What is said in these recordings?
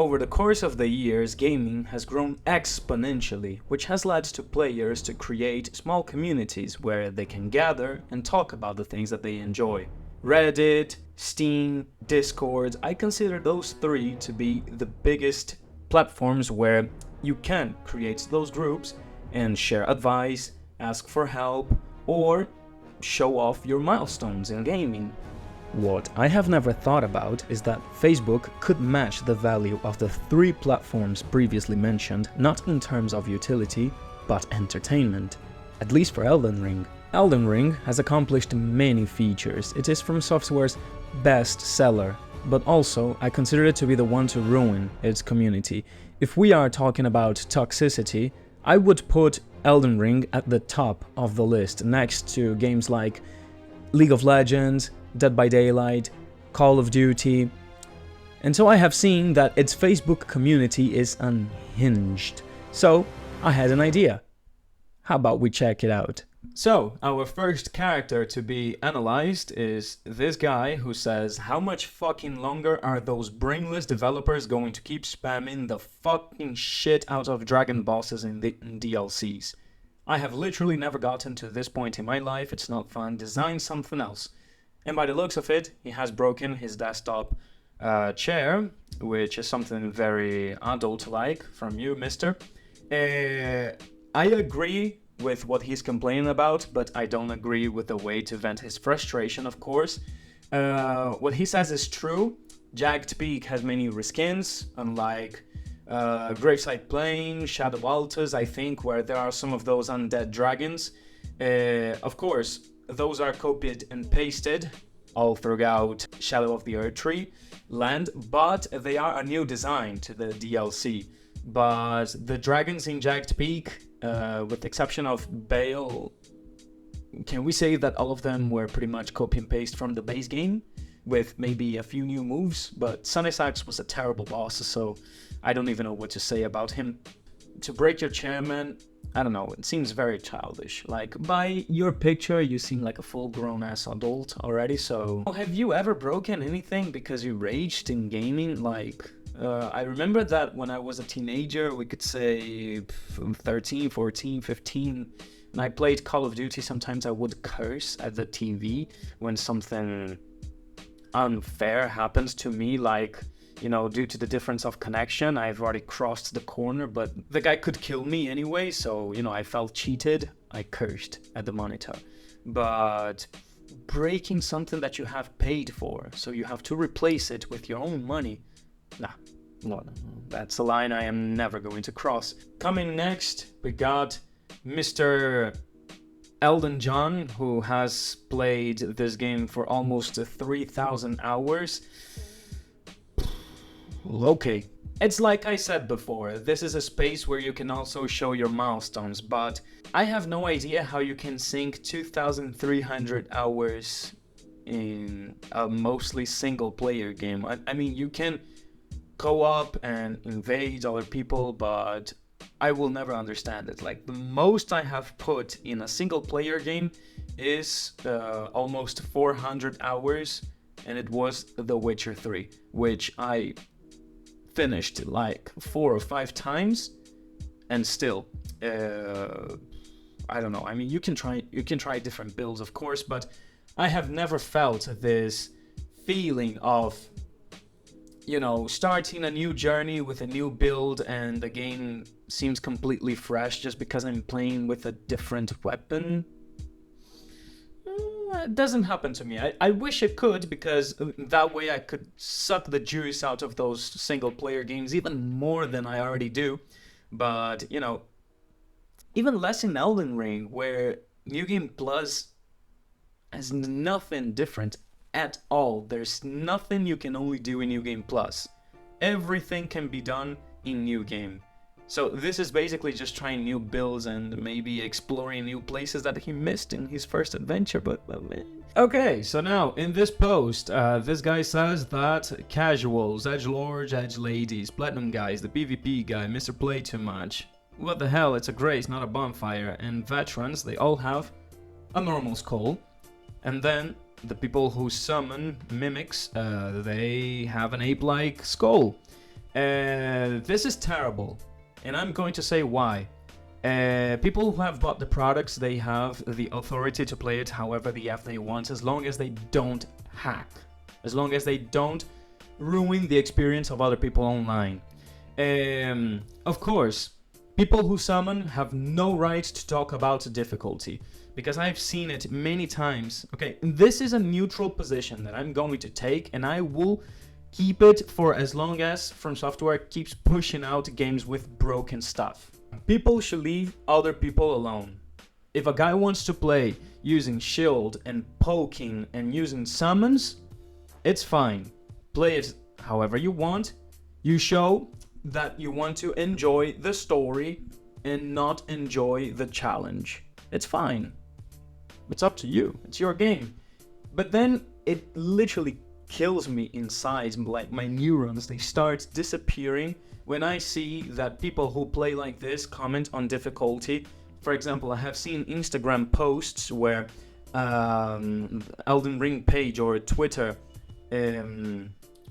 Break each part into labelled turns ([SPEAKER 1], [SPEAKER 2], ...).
[SPEAKER 1] Over the course of the years, gaming has grown exponentially, which has led to players to create small communities where they can gather and talk about the things that they enjoy. Reddit, Steam, Discord, I consider those three to be the biggest platforms where you can create those groups and share advice, ask for help, or show off your milestones in gaming. What I have never thought about is that Facebook could match the value of the three platforms previously mentioned, not in terms of utility, but entertainment. At least for Elden Ring. Elden Ring has accomplished many features. It is From Software's best seller, but also I consider it to be the one to ruin its community. If we are talking about toxicity, I would put Elden Ring at the top of the list, next to games like League of Legends, Dead by Daylight, Call of Duty. And so I have seen that its Facebook community is unhinged. So I had an idea. How about we check it out? So, our first character to be analyzed is this guy who says, how much fucking longer are those brainless developers going to keep spamming the fucking shit out of dragon bosses in DLCs? I have literally never gotten to this point in my life, it's not fun, design something else. And by the looks of it, he has broken his desktop chair, which is something very adult-like from you, mister. I agree with what he's complaining about, but I don't agree with the way to vent his frustration, of course. What he says is true. Jagged Peak has many reskins, unlike Graveside Plain, Shadow Altus, I think, where there are some of those undead dragons. Of course, those are copied and pasted all throughout Shadow of the Erdtree land, but they are a new design to the DLC. But the dragons in Jagged Peak, with the exception of Bale, can we say that all of them were pretty much copy and paste from the base game, with maybe a few new moves? But Sunnysax was a terrible boss, so I don't even know what to say about him. To break your chairman, I don't know, it seems very childish. Like, by your picture, you seem like a full-grown ass adult already, so... Have you ever broken anything because you raged in gaming? Like, I remember that when I was a teenager, we could say 13, 14, 15, and I played Call of Duty, sometimes I would curse at the TV when something unfair happens to me, like... You know, due to the difference of connection, I've already crossed the corner, but the guy could kill me anyway, so, you know, I felt cheated. I cursed at the monitor. But breaking something that you have paid for, so you have to replace it with your own money, nah, no, that's a line I am never going to cross. Coming next, we got Mr. Elden John, who has played this game for almost 3,000 hours. Okay. It's like I said before, this is a space where you can also show your milestones, but I have no idea how you can sink 2,300 hours in a mostly single-player game. I mean, you can go up and invade other people, but I will never understand it. Like, the most I have put in a single-player game is almost 400 hours, and it was The Witcher 3, which I finished like 4 or 5 times, and still I don't know. I mean, you can try different builds, of course, but I have never felt this feeling of, you know, starting a new journey with a new build and the game seems completely fresh just because I'm playing with a different weapon. It doesn't happen to me. I wish it could, because that way I could suck the juice out of those single-player games even more than I already do. But, you know, even less in Elden Ring, where New Game Plus has nothing different at all. There's nothing you can only do in New Game Plus. Everything can be done in New Game. So this is basically just trying new builds and maybe exploring new places that he missed in his first adventure, but... Okay, so now, in this post, this guy says that casuals, edgelords, edge ladies, platinum guys, the PvP guy, Mr. Play Too Much. What the hell, it's a grace, not a bonfire. And veterans, they all have a normal skull. And then, the people who summon mimics, they have an ape-like skull. This is terrible, and I'm going to say why. People who have bought the products, they have the authority to play it however the F they want, as long as they don't hack, as long as they don't ruin the experience of other people online. Of course, people who summon have no right to talk about difficulty, because I've seen it many times. Okay, this is a neutral position that I'm going to take, and I will keep it for as long as From Software keeps pushing out games with broken stuff. People should leave other people alone. If a guy wants to play using shield and poking and using summons, it's fine. Play it however you want. You show that you want to enjoy the story and not enjoy the challenge. It's fine. It's up to you. It's your game. But then it literally kills me inside. Like, my neurons, they start disappearing when I see that people who play like this comment on difficulty. For example, I have seen Instagram posts where Elden Ring page or Twitter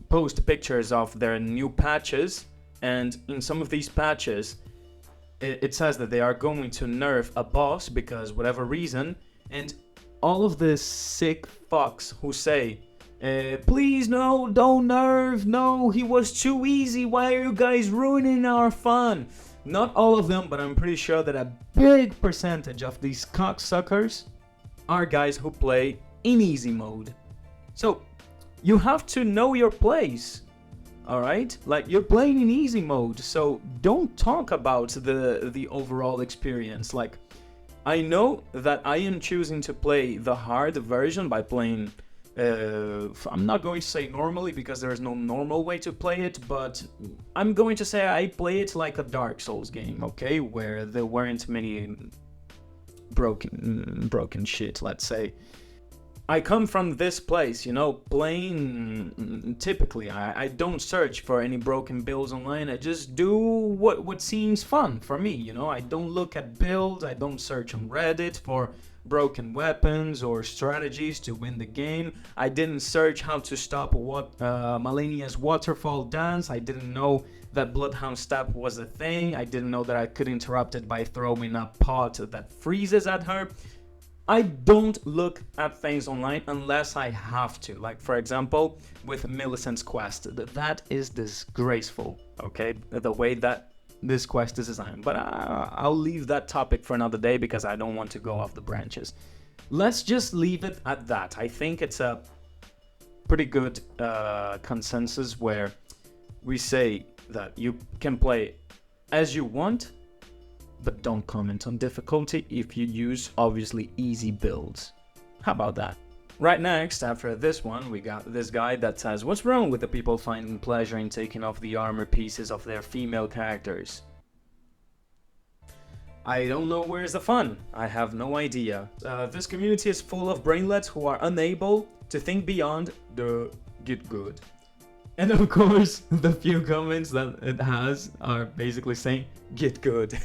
[SPEAKER 1] post pictures of their new patches, and in some of these patches it says that they are going to nerf a boss because whatever reason, and all of the sick fucks who say, please no, don't nerf, no, he was too easy, why are you guys ruining our fun? Not all of them, but I'm pretty sure that a big percentage of these cocksuckers are guys who play in easy mode. So you have to know your place, alright? Like, you're playing in easy mode, so don't talk about the overall experience. Like, I know that I am choosing to play the hard version by playing, I'm not going to say normally because there is no normal way to play it, but I'm going to say I play it like a Dark Souls game, okay? Where there weren't many broken shit, let's say. I come from this place, you know, playing typically. I don't search for any broken builds online. I just do what seems fun for me, you know. I don't look at builds. I don't search on Reddit for broken weapons or strategies to win the game. I didn't search how to stop Malenia's waterfall dance. I didn't know that Bloodhound Step was a thing. I didn't know that I could interrupt it by throwing a pot that freezes at her. I don't look at things online unless I have to. Like, for example, with Millicent's quest. That is disgraceful, okay? The way that this quest is designed. But I'll leave that topic for another day because I don't want to go off the branches. Let's just leave it at that. I think it's a pretty good consensus where we say that you can play as you want, but don't comment on difficulty if you use obviously easy builds. How about that? Right next, after this one, we got this guy that says, what's wrong with the people finding pleasure in taking off the armor pieces of their female characters? I don't know where's the fun. I have no idea. This community is full of brainlets who are unable to think beyond the get good. And of course, the few comments that it has are basically saying, get good.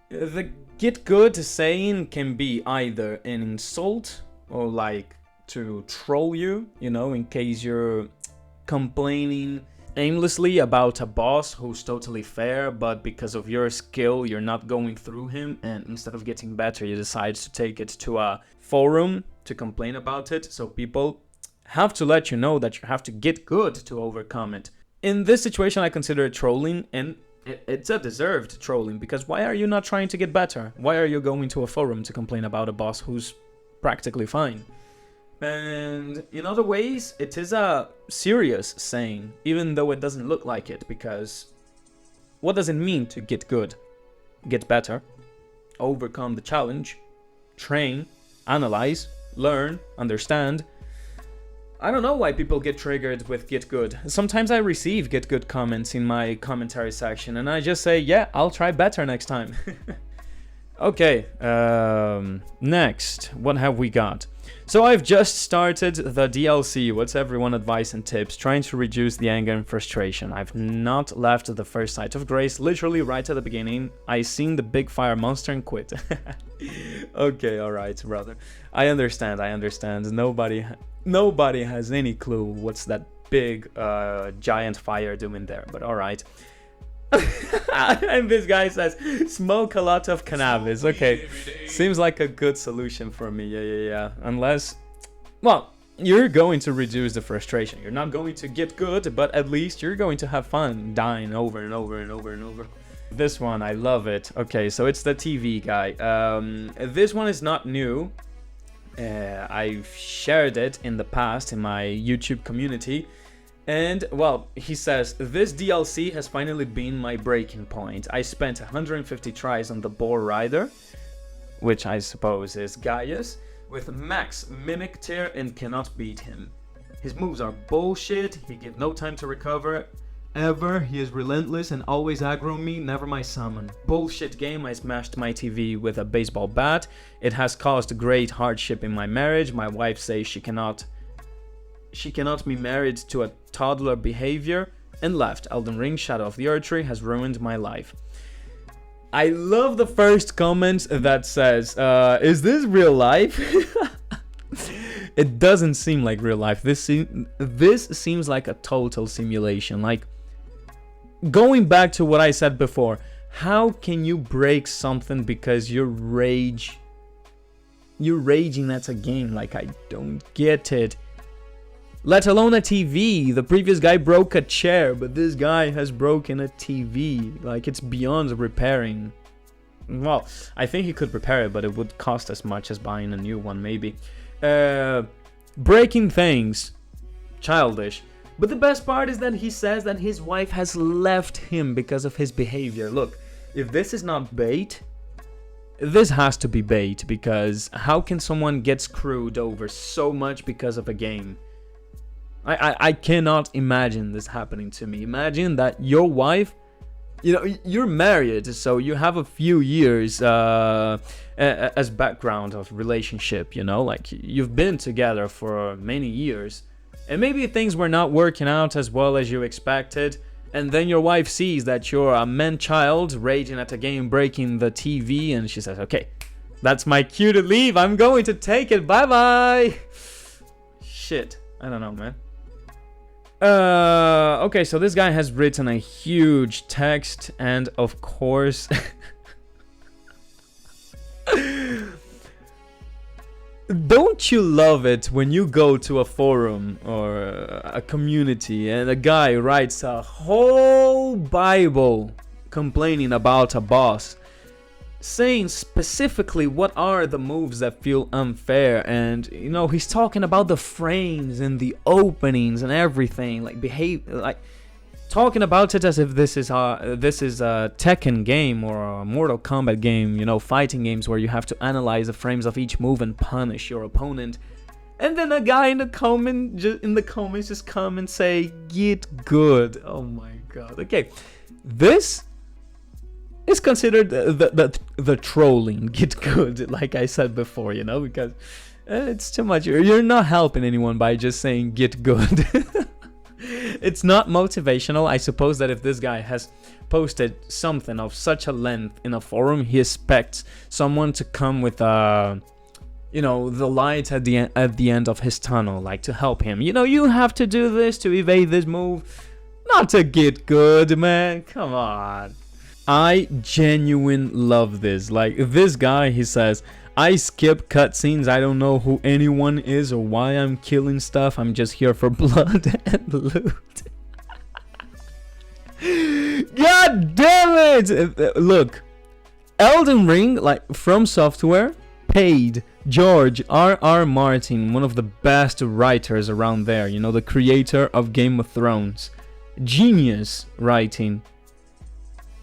[SPEAKER 1] The get good saying can be either an insult or like to troll you, you know, in case you're complaining aimlessly about a boss who's totally fair, but because of your skill, you're not going through him, and instead of getting better, you decide to take it to a forum to complain about it. So people have to let you know that you have to get good to overcome it. In this situation, I consider it trolling, and it's a deserved trolling, because why are you not trying to get better? Why are you going to a forum to complain about a boss who's practically fine? And in other ways, it is a serious saying, even though it doesn't look like it, because what does it mean to get good? Get better, overcome the challenge, train, analyze, learn, understand. I don't know why people get triggered with get good. Sometimes I receive get good comments in my commentary section and I just say, yeah, I'll try better next time. Okay, next, what have we got? So I've just started the DLC, what's everyone advice and tips, trying to reduce the anger and frustration. I've not left the first sight of grace, literally right at the beginning. I seen the big fire monster and quit. Okay, alright, brother. I understand. Nobody has any clue what's that big giant fire doing there, but all right. And this guy says, smoke a lot of cannabis. Okay, seems like a good solution for me. Yeah. Unless, well, you're going to reduce the frustration. You're not going to get good, but at least you're going to have fun dying over and over and over and over. This one, I love it. Okay, so it's the TV guy. This one is not new. I've shared it in the past in my YouTube community. And, well, he says, this DLC has finally been my breaking point. I spent 150 tries on the Boar Rider, which I suppose is Gaius, with max mimic tier and cannot beat him. His moves are bullshit, he gives no time to recover, ever, he is relentless and always aggro me, never my summon. Bullshit game, I smashed my TV with a baseball bat, it has caused great hardship in my marriage, my wife says she cannot be married to a toddler behavior, and left. Elden Ring Shadow of the Erdtree has ruined my life. I love the first comment that says, is this real life? It doesn't seem like real life. This seems like a total simulation. Like, going back to what I said before, how can you break something because you're raging at a game? Like, I don't get it. Let alone a TV. The previous guy broke a chair, but this guy has broken a TV. Like, it's beyond repairing. Well, I think he could repair it, but it would cost as much as buying a new one, maybe. Breaking things. Childish. But the best part is that he says that his wife has left him because of his behavior. Look, if this is not bait, this has to be bait, because how can someone get screwed over so much because of a game? I cannot imagine this happening to me. Imagine that your wife, you know, you're married, so you have a few years as background of relationship, you know, like you've been together for many years, and maybe things were not working out as well as you expected, and then your wife sees that you're a man-child raging at a game, breaking the TV, and she says, okay, that's my cue to leave, I'm going to take it, bye-bye. Shit, I don't know, man. Okay, so this guy has written a huge text, and of course don't you love it when you go to a forum or a community and a guy writes a whole Bible complaining about a boss, saying specifically what are the moves that feel unfair, and you know, he's talking about the frames and the openings and everything, like talking about it as if this is a Tekken game or a Mortal Kombat game, you know, fighting games where you have to analyze the frames of each move and punish your opponent. And then a guy in the comments just come and say, get good. Oh my god. Okay, this is considered the trolling. Get good, like I said before, you know, because it's too much. You're not helping anyone by just saying get good. It's not motivational. I suppose that if this guy has posted something of such a length in a forum, he expects someone to come with you know, the light at the end of his tunnel, like to help him. You know, you have to do this to evade this move, not to get good, man. Come on. I genuinely love this. Like, this guy, he says, I skip cutscenes. I don't know who anyone is or why I'm killing stuff. I'm just here for blood and loot. God damn it! Look, Elden Ring, like, From Software, paid George R.R. Martin, one of the best writers around there. You know, the creator of Game of Thrones. Genius writing.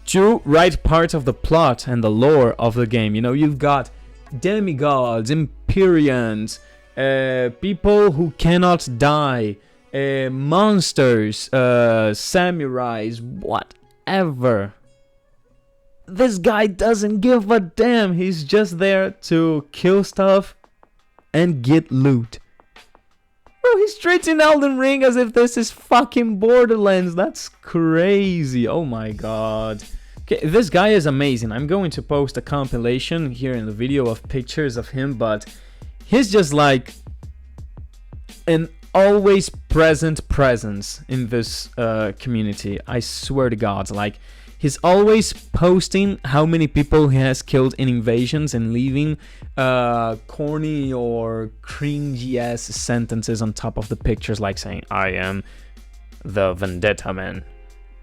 [SPEAKER 1] To write part of the plot and the lore of the game. You know, you've got demigods, Empyreans, people who cannot die, monsters, samurais, whatever. This guy doesn't give a damn. He's just there to kill stuff and get loot. Bro, he's treating Elden Ring as if this is fucking Borderlands. That's crazy. Oh my god. Okay, this guy is amazing. I'm going to post a compilation here in the video of pictures of him, but he's just like an always present presence in this community. I swear to God, like he's always posting how many people he has killed in invasions and leaving corny or cringy ass sentences on top of the pictures, like saying, "I am the Vendetta Man.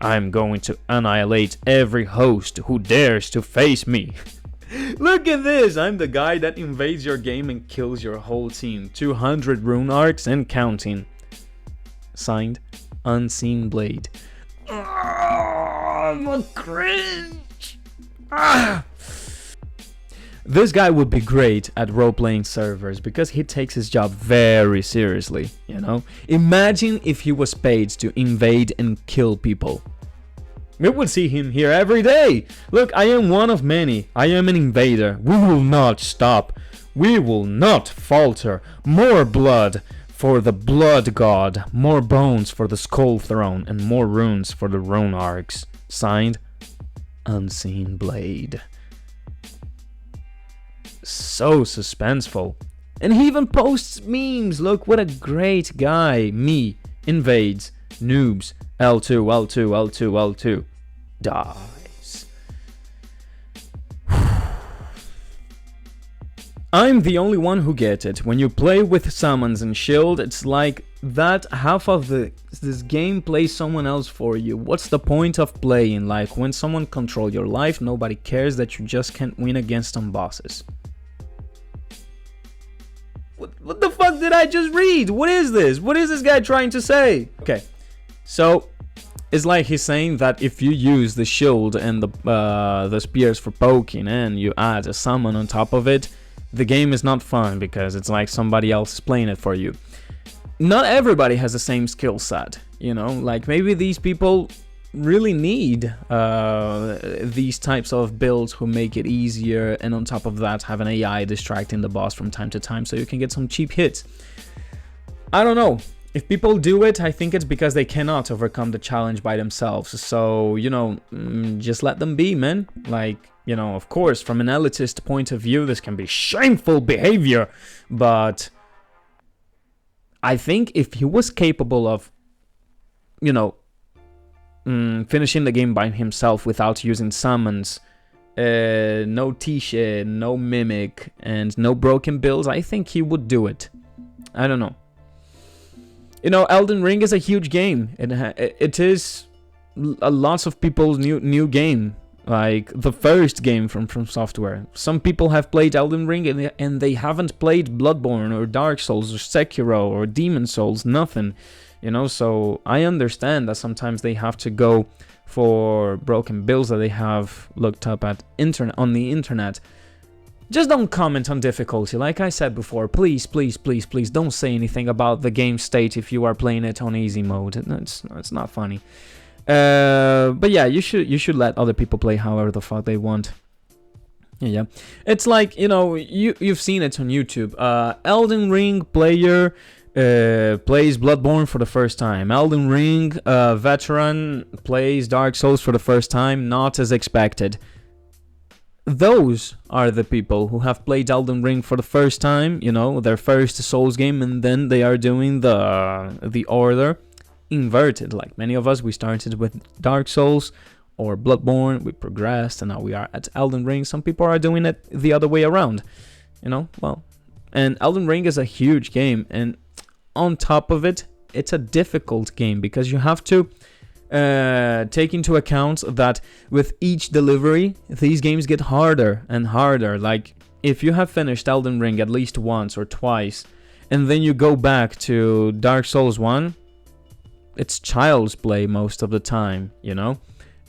[SPEAKER 1] I'm going to annihilate every host who dares to face me." Look at this! I'm the guy that invades your game and kills your whole team. 200 rune arcs and counting. Signed, Unseen Blade. I'm a cringe! This guy would be great at role-playing servers because he takes his job very seriously, you know? Imagine if he was paid to invade and kill people. We would see him here every day. Look, I am one of many. I am an invader. We will not stop. We will not falter. More blood for the blood god. More bones for the skull throne. And more runes for the rune arcs. Signed, Unseen Blade. So suspenseful. And he even posts memes. Look, what a great guy. Me. Invades. Noobs. L2, L2, L2, L2. Dies. I'm the only one who gets it. When you play with summons and shield, it's like that half of this game plays someone else for you. What's the point of playing? Like when someone controls your life, nobody cares that you just can't win against some bosses. What the fuck did I just read? What is this? What is this guy trying to say? Okay, so it's like he's saying that if you use the shield and the spears for poking and you add a summon on top of it, the game is not fun because it's like somebody else is playing it for you. Not everybody has the same skill set, you know? Like maybe these people really need these types of builds who make it easier, and on top of that have an AI distracting the boss from time to time so you can get some cheap hits. I don't know. If people do it, I think it's because they cannot overcome the challenge by themselves. So, you know, just let them be, man. Like, you know, of course, from an elitist point of view, this can be shameful behavior. But I think if he was capable of, you know, finishing the game by himself without using summons, no T-shit, no mimic, and no broken builds, I think he would do it. I don't know. You know, Elden Ring is a huge game. It is lots of people's new game. Like the first game from Software. Some people have played Elden Ring and they haven't played Bloodborne or Dark Souls or Sekiro or Demon Souls, nothing. You know, so I understand that sometimes they have to go for broken builds that they have looked up on the internet. Just don't comment on difficulty. Like I said before, please, please, please, please don't say anything about the game state if you are playing it on easy mode. It's not funny. But yeah, you should let other people play however the fuck they want. Yeah. It's like, you know, you've seen it on YouTube. Elden Ring player plays Bloodborne for the first time. Elden Ring veteran plays Dark Souls for the first time, not as expected. Those are the people who have played Elden Ring for the first time, you know, their first Souls game, and then they are doing the order inverted. Like many of us, we started with Dark Souls or Bloodborne, we progressed, and now we are at Elden Ring. Some people are doing it the other way around, you know, well, and Elden Ring is a huge game, and on top of it, it's a difficult game because you have to take into account that with each delivery, these games get harder and harder. Like, if you have finished Elden Ring at least once or twice, and then you go back to Dark Souls 1, it's child's play most of the time, you know?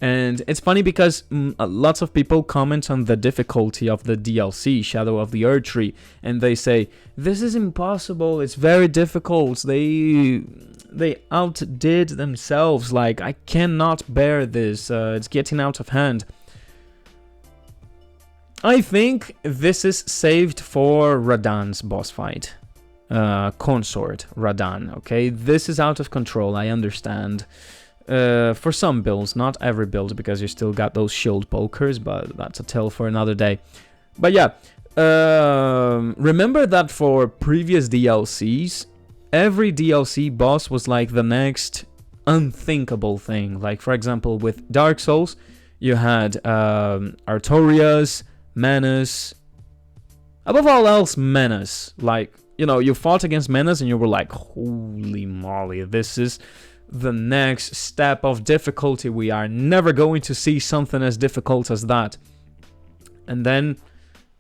[SPEAKER 1] And it's funny because lots of people comment on the difficulty of the DLC, Shadow of the Erdtree, and they say, this is impossible, it's very difficult, they outdid themselves, like, I cannot bear this, it's getting out of hand. I think this is saved for Radahn's boss fight. Consort Radahn, okay? This is out of control, I understand. For some builds, not every build, because you still got those shield pokers, but that's a tale for another day. But yeah, remember that for previous DLCs, every DLC boss was like the next unthinkable thing. Like, for example, with Dark Souls, you had Artorias, Manus, above all else, Manus. Like, you know, you fought against Manus and you were like, holy moly, this is the next step of difficulty. We are never going to see something as difficult as that. And then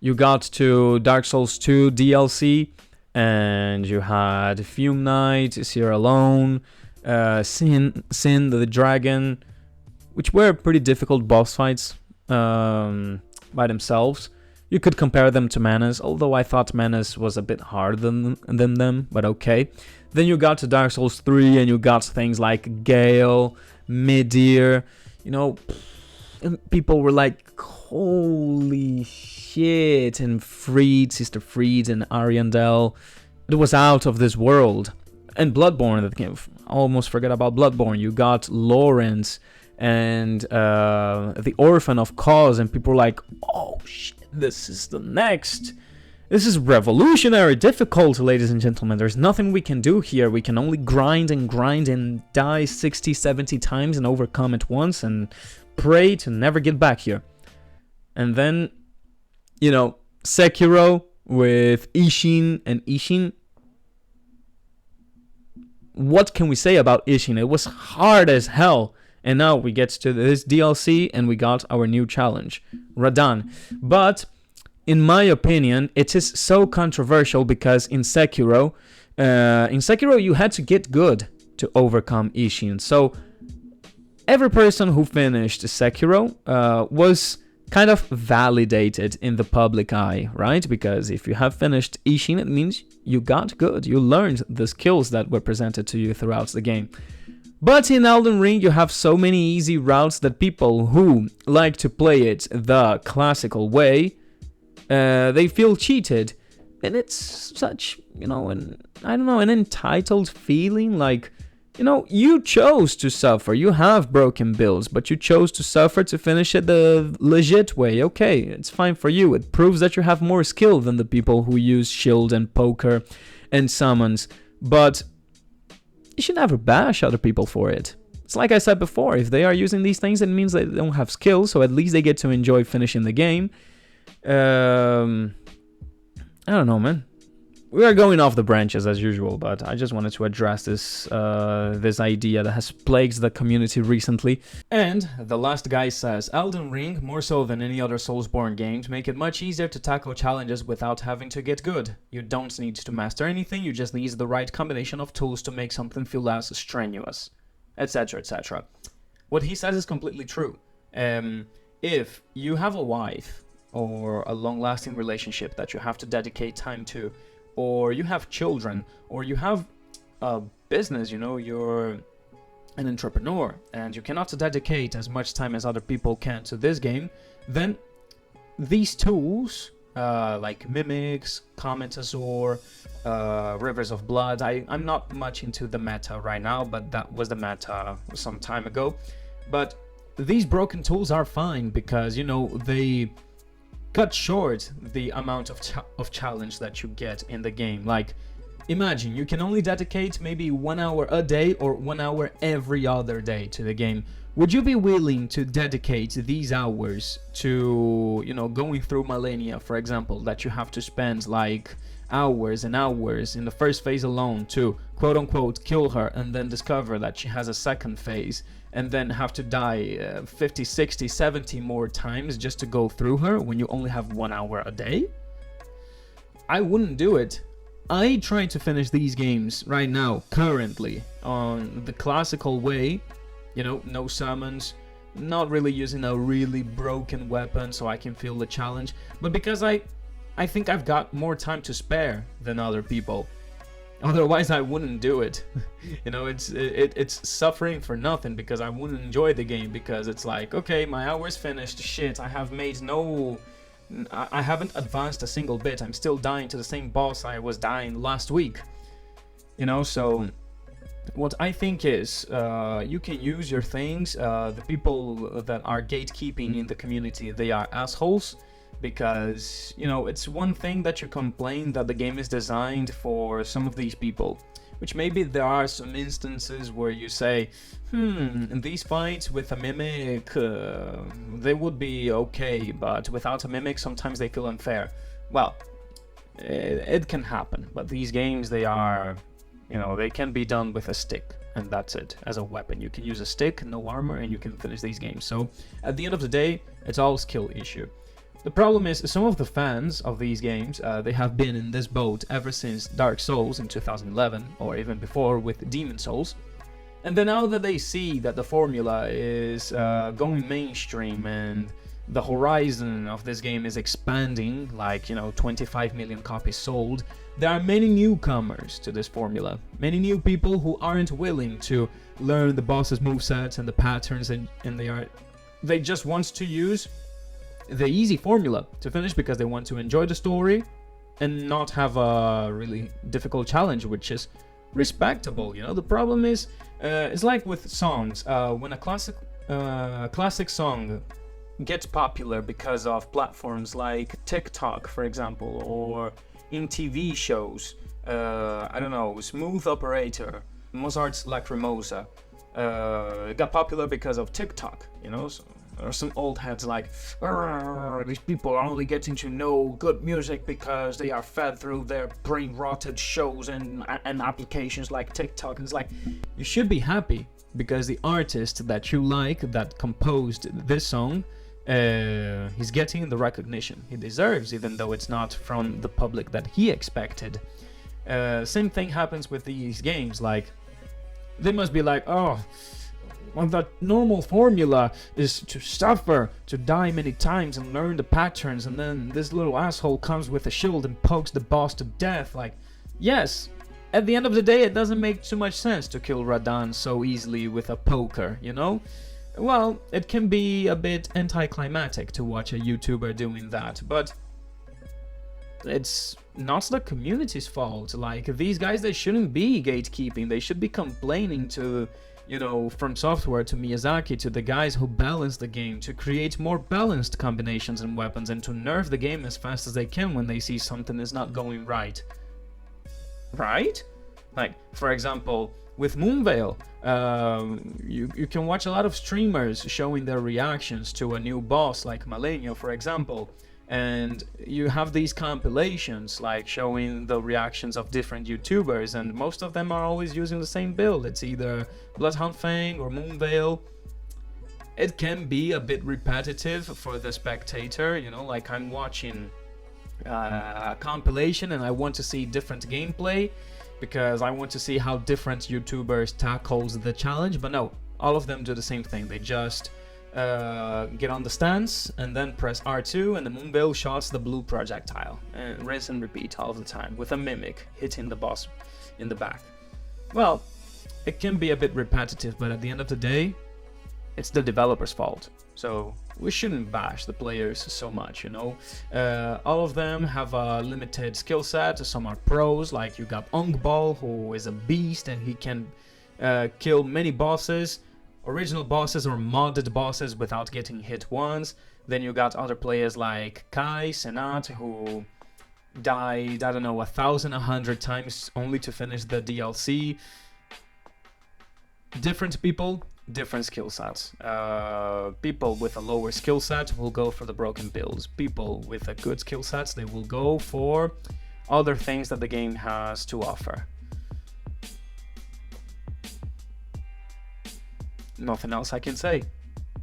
[SPEAKER 1] you got to Dark Souls 2 DLC, and you had Fume Knight, Sierra Alone, Sin the Dragon, which were pretty difficult boss fights by themselves. You could compare them to Manus, although I thought Manus was a bit harder than them, but okay. Then you got to Dark Souls 3, and you got things like Gale, Midir, you know, and people were like, holy shit, and Sister Fried, and Ariandel. It was out of this world. And Bloodborne, that came, almost forget about Bloodborne. You got Lawrence and the Orphan of Cause, and people were like, oh shit, this is the next. This is revolutionary difficult, ladies and gentlemen. There's nothing we can do here. We can only grind and die 60, 70 times and overcome it once and pray to never get back here. And then, you know, Sekiro with Ishin and Ishin. What can we say about Ishin? It was hard as hell. And now we get to this DLC and we got our new challenge, Radahn. But in my opinion, it is so controversial because in Sekiro you had to get good to overcome Ishin. So every person who finished Sekiro was kind of validated in the public eye, right? Because if you have finished Ishin, it means you got good. You learned the skills that were presented to you throughout the game. But in Elden Ring, you have so many easy routes that people who like to play it the classical way, they feel cheated. And it's such, you know, an entitled feeling. Like, you know, you chose to suffer. You have broken builds, but you chose to suffer to finish it the legit way. Okay, it's fine for you. It proves that you have more skill than the people who use shield and poker and summons. But you should never bash other people for it. It's like I said before, if they are using these things, it means they don't have skill, so at least they get to enjoy finishing the game. I don't know, man. We are going off the branches as usual, but I just wanted to address this this idea that has plagued the community recently. And the last guy says, Elden Ring, more so than any other Soulsborne games, make it much easier to tackle challenges without having to get good. You don't need to master anything, you just need the right combination of tools to make something feel less strenuous, etc, etc. What he says is completely true. If you have a wife or a long-lasting relationship that you have to dedicate time to, or you have children, or you have a business, you know, you're an entrepreneur, and you cannot dedicate as much time as other people can to this game, then these tools, like Mimics, Comet Azure, Rivers of Blood, I'm not much into the meta right now, but that was the meta some time ago. But these broken tools are fine because, you know, they cut short the amount of challenge that you get in the game. Like, imagine you can only dedicate maybe 1 hour a day or 1 hour every other day to the game. Would you be willing to dedicate these hours to, you know, going through Millennia, for example, that you have to spend like hours and hours in the first phase alone to quote unquote kill her and then discover that she has a second phase, and then have to die 50, 60, 70 more times just to go through her when you only have 1 hour a day? I wouldn't do it. I try to finish these games right now, currently, on the classical way, you know, no summons, not really using a really broken weapon so I can feel the challenge, but because I think I've got more time to spare than other people. Otherwise, I wouldn't do it. You know, it's suffering for nothing because I wouldn't enjoy the game, because it's like, okay, my hour's finished, shit, I haven't advanced a single bit, I'm still dying to the same boss I was dying last week. You know, so what I think is, you can use your things, the people that are gatekeeping in the community, they are assholes. Because, you know, it's one thing that you complain that the game is designed for some of these people, which maybe there are some instances where you say, these fights with a mimic, they would be okay, but without a mimic, sometimes they feel unfair. Well, it can happen, but these games, they are, they can be done with a stick, and that's it, as a weapon. You can use a stick, no armor, and you can finish these games. So, at the end of the day, it's all skill issue. The problem is, some of the fans of these games, they have been in this boat ever since Dark Souls in 2011, or even before with Demon Souls. And then now that they see that the formula is going mainstream and the horizon of this game is expanding, like, 25 million copies sold, there are many newcomers to this formula. Many new people who aren't willing to learn the boss's movesets and the patterns, and they just want to use the easy formula to finish because they want to enjoy the story and not have a really difficult challenge, which is respectable. The problem is, it's like with songs. When a classic song gets popular because of platforms like TikTok, for example, or in TV shows, I don't know, Smooth Operator, Mozart's Lacrimosa, it got popular because of TikTok, so there are some old heads like, these people are only getting to know good music because they are fed through their brain-rotted shows and applications like TikTok. And it's like, you should be happy because the artist that you like, that composed this song, he's getting the recognition he deserves, even though it's not from the public that he expected. Same thing happens with these games. Like, they must be like, well, the normal formula is to suffer, to die many times and learn the patterns, and then this little asshole comes with a shield and pokes the boss to death. Like, yes, at the end of the day, it doesn't make too much sense to kill Radahn so easily with a poker, Well, it can be a bit anticlimactic to watch a YouTuber doing that, but it's not the community's fault. Like, these guys, they shouldn't be gatekeeping. They should be complaining to, From Software, to Miyazaki, to the guys who balance the game, to create more balanced combinations and weapons, and to nerf the game as fast as they can when they see something is not going right. Right? Like, for example, with Moonveil, you can watch a lot of streamers showing their reactions to a new boss, like Malenio, for example, and you have these compilations like showing the reactions of different YouTubers, and most of them are always using the same build. It's either Bloodhound Fang or Moonveil. It can be a bit repetitive for the spectator, like I'm watching a compilation and I want to see different gameplay because I want to see how different YouTubers tackles the challenge, but no, all of them do the same thing. They just get on the stance and then press R2 and the Moonveil shots the blue projectile, and rinse and repeat all the time with a mimic hitting the boss in the back. Well, it can be a bit repetitive, but at the end of the day, it's the developer's fault. So we shouldn't bash the players so much, all of them have a limited skill set. Some are pros, like you got Ongball, who is a beast and he can kill many bosses, original bosses or modded bosses, without getting hit once. Then you got other players like Kai, Senat, who died, 1,100 times only to finish the DLC. Different people, different skill sets. People with a lower skill set will go for the broken builds. People with a good skill sets, they will go for other things that the game has to offer. Nothing else I can say.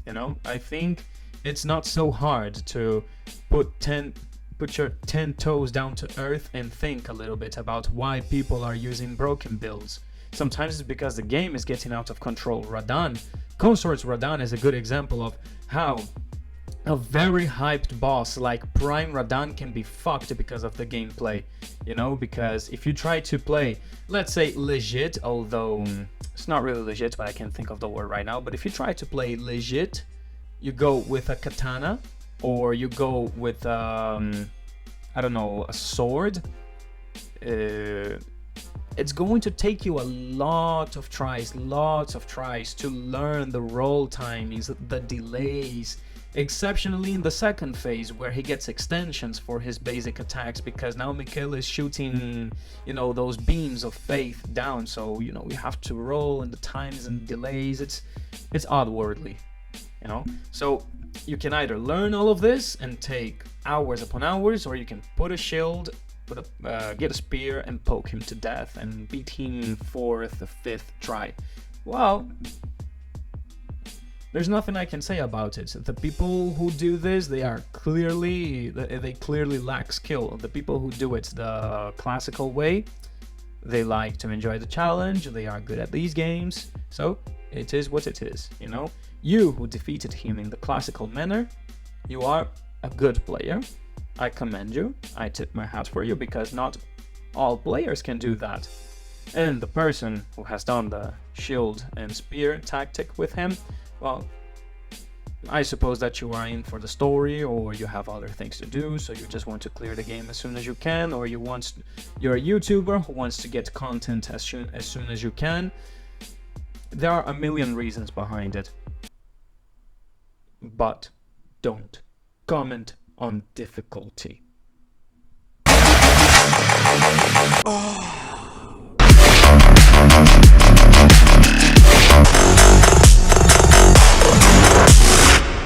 [SPEAKER 1] I think it's not so hard to put your 10 toes down to earth and think a little bit about why people are using broken builds. Sometimes it's because the game is getting out of control. Consort's Radahn is a good example of how a very hyped boss like Prime Radahn can be fucked because of the gameplay, because if you try to play, let's say legit, although it's not really legit, but I can't think of the word right now, but if you try to play legit, you go with a katana, or you go with, a sword, it's going to take you a lot of tries to learn the roll timings, the delays, Exceptionally in the second phase, where he gets extensions for his basic attacks, because now Mikhail is shooting, those beams of faith down, so, we have to roll, and the times and delays, it's oddworldly, So you can either learn all of this and take hours upon hours, or you can put a shield, get a spear, and poke him to death, and beat him 4th or 5th try. Well, there's nothing I can say about it. The people who do this, they clearly lack skill. The people who do it the classical way, they like to enjoy the challenge, they are good at these games, so it is what it is, You who defeated him in the classical manner, you are a good player. I commend you. I tip my hat for you, because not all players can do that. And the person who has done the shield and spear tactic with him, well, I suppose that you are in for the story, or you have other things to do, so you just want to clear the game as soon as you can, or you're a YouTuber who wants to get content as soon as you can. There are a million reasons behind it. But don't comment on difficulty.